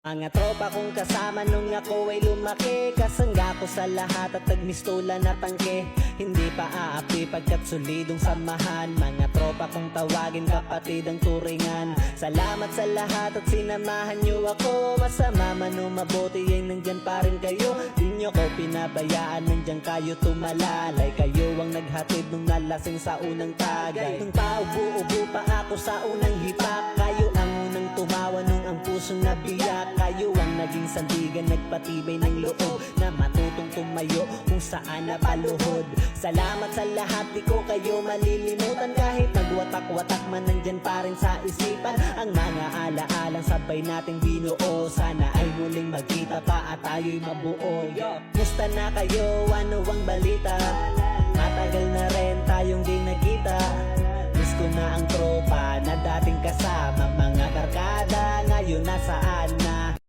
Mga tropa kong kasama nung ako ay lumaki, kasangga ko sa lahat at nagmistulan na tangke. Hindi pa aapi pagkat solidong samahan. Mga tropa kong tawagin kapatid ang turingan. Salamat sa lahat at sinamahan nyo ako. Masama man o mabuti ay nandyan pa rin kayo. Di nyo ko pinabayaan, nandyan kayo tumalalay. Kayo ang naghatid nung nalasing sa unang tagay. Nung paubo-ubo pa ako sa unang hipak, kayo ang unang tumawa nung ang pusong nabiyak. Kayo ang naging sandigan, nagpatibay ng loob na matutong tumayo kung saan napaluhod. Salamat sa lahat, di ko kayo malilimutan. Kahit nagwatak-watak man, nandyan pa rin sa isipan ang mga alaalang sabay nating binuo. Sana ay muling magkita pa at tayo'y mabuo. Musta na kayo? Ano ang balita? Matagal na rin tayong di nagkita. Miss ko na ang tropa na dating kasama. Mga barkada ngayon nasaan na?